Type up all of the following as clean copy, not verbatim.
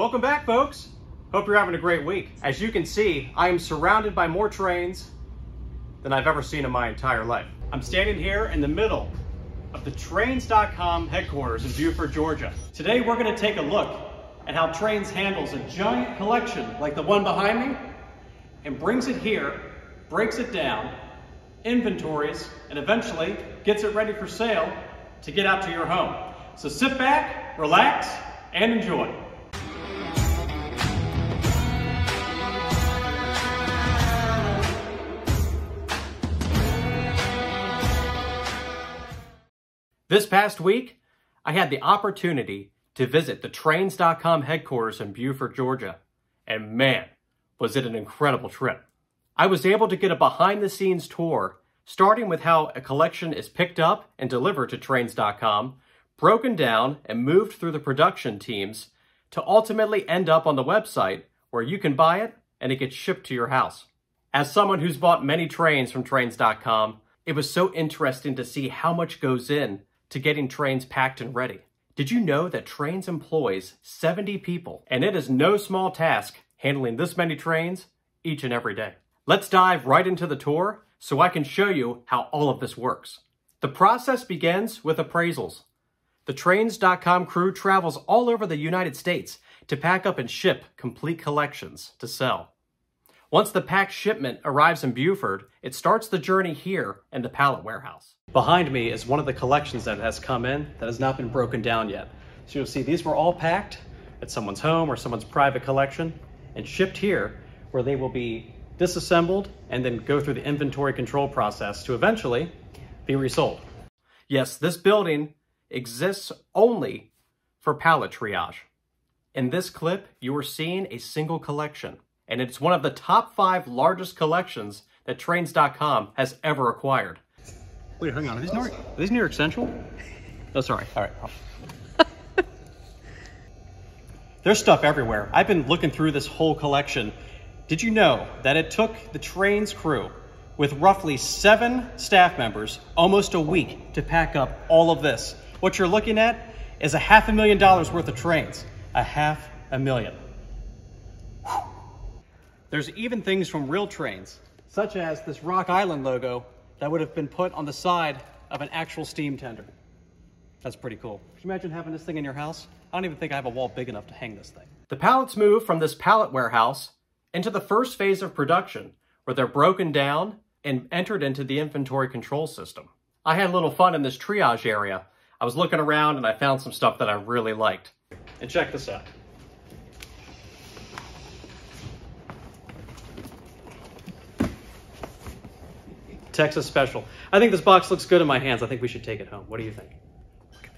Welcome back, folks. Hope you're having a great week. As you can see, I am surrounded by more trains than I've ever seen in my entire life. I'm standing here in the middle of the Trains.com headquarters in Buford, Georgia. Today we're going to take a look at how Trains handles a giant collection like the one behind me and brings it here, breaks it down, inventories, and eventually gets it ready for sale to get out to your home. So sit back, relax, and enjoy. This past week, I had the opportunity to visit the Trains.com headquarters in Buford, Georgia. And man, was it an incredible trip. I was able to get a behind-the-scenes tour, starting with how a collection is picked up and delivered to Trains.com, broken down and moved through the production teams to ultimately end up on the website where you can buy it and it gets shipped to your house. As someone who's bought many trains from Trains.com, it was so interesting to see how much goes in to getting trains packed and ready. Did you know that Trains employs 70 people, and it is no small task handling this many trains each and every day? Let's dive right into the tour so I can show you how all of this works. The process begins with appraisals. The Trains.com crew travels all over the United States to pack up and ship complete collections to sell. Once the packed shipment arrives in Buford, it starts the journey here in the pallet warehouse. Behind me is one of the collections that has come in that has not been broken down yet. So you'll see these were all packed at someone's home or someone's private collection and shipped here, where they will be disassembled and then go through the inventory control process to eventually be resold. Yes, this building exists only for pallet triage. In this clip, you are seeing a single collection, and it's one of the top 5 largest collections that Trains.com has ever acquired. Wait, hang on, are these New York Central? Oh, sorry, all right. There's stuff everywhere. I've been looking through this whole collection. Did you know that it took the Trains crew with roughly 7 staff members almost a week to pack up all of this? What you're looking at is $500,000 worth of trains. $500,000. There's even things from real trains, such as this Rock Island logo that would have been put on the side of an actual steam tender. That's pretty cool. Could you imagine having this thing in your house? I don't even think I have a wall big enough to hang this thing. The pallets move from this pallet warehouse into the first phase of production, where they're broken down and entered into the inventory control system. I had a little fun in this triage area. I was looking around and I found some stuff that I really liked. And check this out. Texas Special. I think this box looks good in my hands. I think we should take it home. What do you think? Look at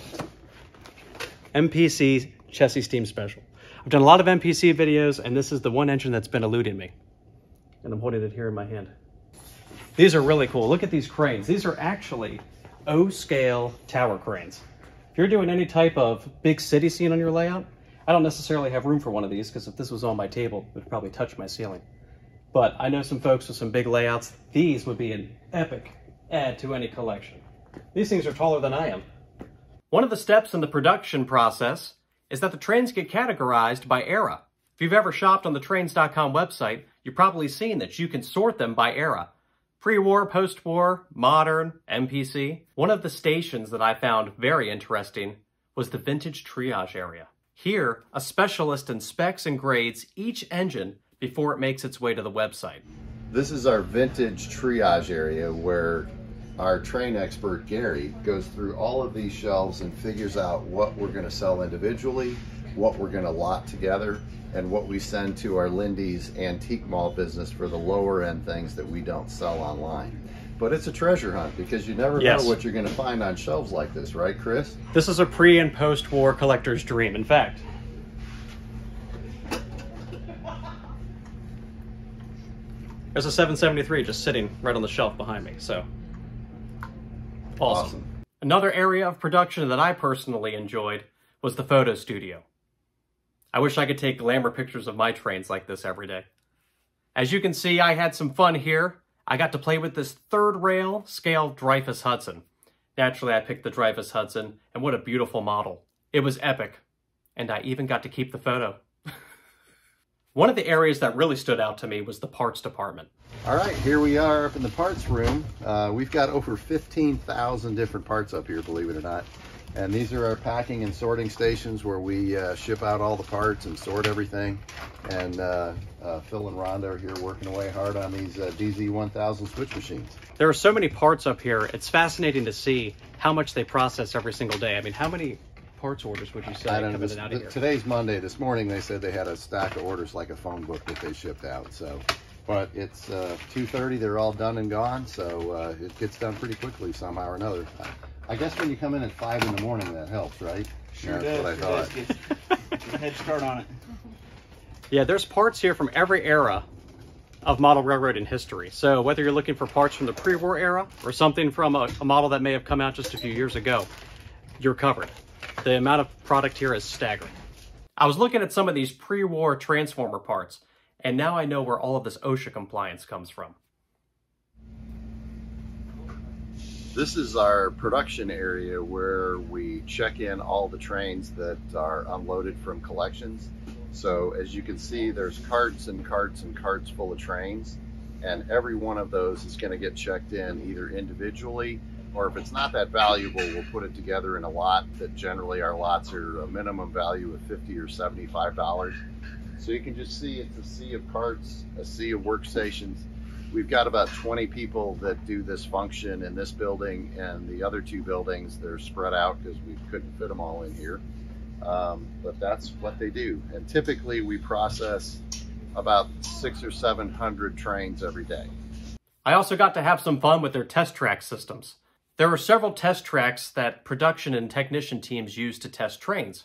this. MPC Chessie Steam Special. I've done a lot of MPC videos, and this is the one engine that's been eluding me. And I'm holding it here in my hand. These are really cool. Look at these cranes. These are actually O-scale tower cranes. If you're doing any type of big city scene on your layout, I don't necessarily have room for one of these, because if this was on my table, it would probably touch my ceiling. But I know some folks with some big layouts. These would be an epic add to any collection. These things are taller than I am. One of the steps in the production process is that the trains get categorized by era. If you've ever shopped on the Trains.com website, you've probably seen that you can sort them by era. Pre-war, post-war, modern, MPC. One of the stations that I found very interesting was the vintage triage area. Here, a specialist inspects and grades each engine before it makes its way to the website. This is our vintage triage area where our train expert, Gary, goes through all of these shelves and figures out what we're going to sell individually, what we're going to lot together, and what we send to our Lindy's Antique Mall business for the lower end things that we don't sell online. But it's a treasure hunt, because you never know what you're going to find on shelves like this, right, Chris? This is a pre- and post-war collector's dream. In fact, there's a 773 just sitting right on the shelf behind me, so awesome. Another area of production that I personally enjoyed was the photo studio. I wish I could take glamour pictures of my trains like this every day. As you can see, I had some fun here. I got to play with this 3rd rail scale Dreyfuss Hudson. Naturally, I picked the Dreyfuss Hudson, and what a beautiful model. It was epic, and I even got to keep the photo. One of the areas that really stood out to me was the parts department. All right, here we are up in the parts room. We've got over 15,000 different parts up here, believe it or not. And these are our packing and sorting stations where we ship out all the parts and sort everything. And Phil and Rhonda are here working away hard on these DZ1000 switch machines. There are so many parts up here. It's fascinating to see how much they process every single day. I mean, how many parts orders would you say come in and out of here? Today's Monday. This morning they said they had a stack of orders like a phone book that they shipped out. So, but it's 2:30. They're all done and gone. So it gets done pretty quickly somehow or another. I guess when you come in at 5 in the morning, that helps, right? Sure That's does. what I thought. Get a head start on it. Yeah, there's parts here from every era of model railroading history. So whether you're looking for parts from the pre-war era or something from a model that may have come out just a few years ago, you're covered. The amount of product here is staggering. I was looking at some of these pre-war transformer parts, and now I know where all of this OSHA compliance comes from. This is our production area where we check in all the trains that are unloaded from collections. So as you can see, there's carts and carts and carts full of trains, and every one of those is going to get checked in either individually, or if it's not that valuable, we'll put it together in a lot. That generally our lots are a minimum value of $50 or $75. So you can just see it's a sea of carts, a sea of workstations. We've got about 20 people that do this function in this building, and the other two buildings, they're spread out because we couldn't fit them all in here. But that's what they do. And typically we process about 600 or 700 trains every day. I also got to have some fun with their test track systems. There are several test tracks that production and technician teams use to test trains,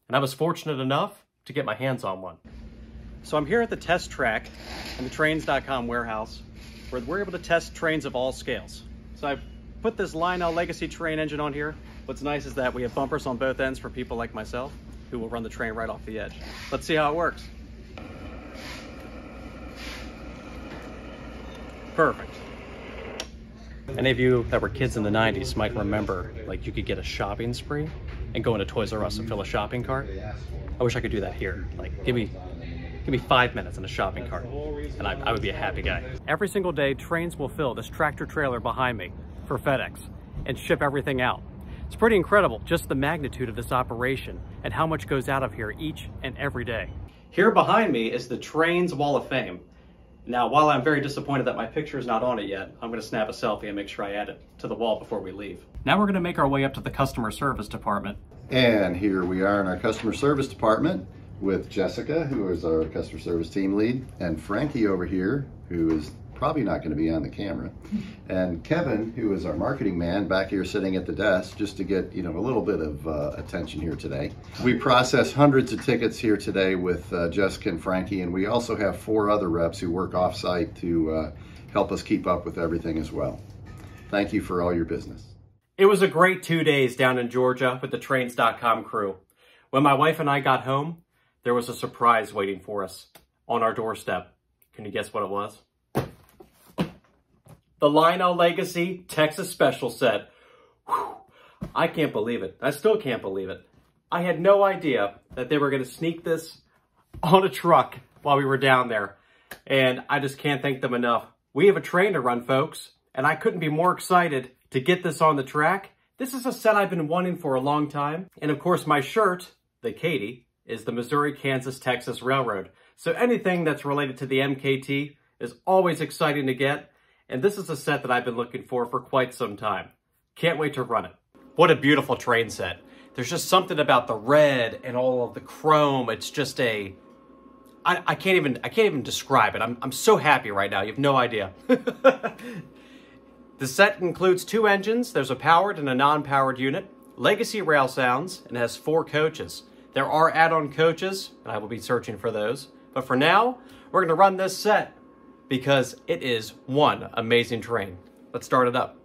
and I was fortunate enough to get my hands on one. So I'm here at the test track in the Trains.com warehouse, where we're able to test trains of all scales. So I put this Lionel Legacy train engine on here. What's nice is that we have bumpers on both ends for people like myself who will run the train right off the edge. Let's see how it works. Perfect. Any of you that were kids in the 90s might remember, like, you could get a shopping spree and go into Toys R Us and fill a shopping cart. I wish I could do that here. Like, give me 5 minutes in a shopping cart and I would be a happy guy. Every single day, trains will fill this tractor trailer behind me for FedEx and ship everything out. It's pretty incredible, just the magnitude of this operation and how much goes out of here each and every day. Here behind me is the Trains Wall of Fame. Now, while I'm very disappointed that my picture is not on it yet, I'm going to snap a selfie and make sure I add it to the wall before we leave. Now we're going to make our way up to the customer service department. And here we are in our customer service department with Jessica, who is our customer service team lead, and Frankie over here, who is probably not going to be on the camera, and Kevin, who is our marketing man, back here sitting at the desk just to get, you know, a little bit of attention here today. We process hundreds of tickets here today with Jessica and Frankie, and we also have 4 other reps who work off-site to help us keep up with everything as well. Thank you for all your business. It was a great 2 days down in Georgia with the Trains.com crew. When my wife and I got home, there was a surprise waiting for us on our doorstep. Can you guess what it was? The Lionel Legacy Texas Special set. Whew. I can't believe it. I still can't believe it. I had no idea that they were going to sneak this on a truck while we were down there. And I just can't thank them enough. We have a train to run, folks, and I couldn't be more excited to get this on the track. This is a set I've been wanting for a long time. And of course, my shirt, the Katy, is the Missouri, Kansas, Texas Railroad. So anything that's related to the MKT is always exciting to get. And this is a set that I've been looking for quite some time. Can't wait to run it. What a beautiful train set. There's just something about the red and all of the chrome. It's just I can't even describe it. I'm so happy right now. You have no idea. The set includes 2 engines. There's a powered and a non-powered unit, legacy rail sounds, and has 4 coaches. There are add-on coaches, and I will be searching for those. But for now, we're gonna run this set because it is one amazing train. Let's start it up.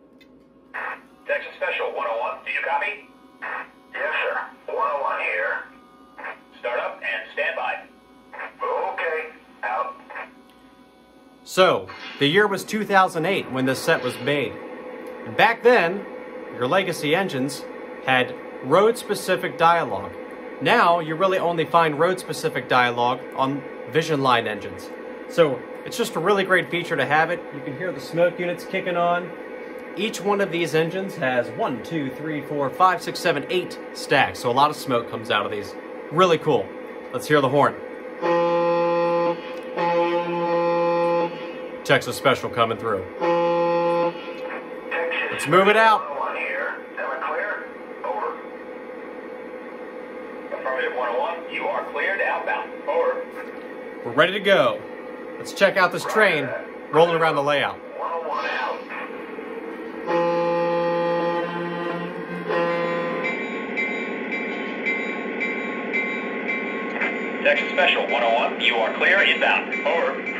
Texas Special 101, do you copy? Yes, sir. 101 here. Start up and stand by. Okay, out. So, the year was 2008 when this set was made. Back then, your legacy engines had road-specific dialogue. Now, you really only find road-specific dialogue on Vision Line engines. So, it's just a really great feature to have it. You can hear the smoke units kicking on. Each one of these engines has 1, 2, 3, 4, 5, 6, 7, 8 stacks. So a lot of smoke comes out of these. Really cool. Let's hear the horn. Texas Special coming through. Let's move it out. 101 here. Am I clear? Over. Affirmative 101, you are cleared outbound. Over. We're ready to go. Let's check out this train rolling around the layout. 101 out. Texas Special 101, you are clear inbound. Over.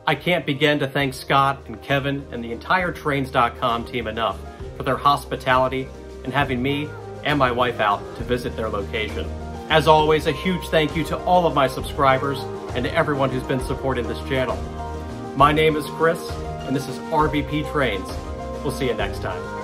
I can't begin to thank Scott and Kevin and the entire Trains.com team enough for their hospitality and having me and my wife out to visit their location. As always, a huge thank you to all of my subscribers and to everyone who's been supporting this channel. My name is Chris, and this is RVP Trains. We'll see you next time.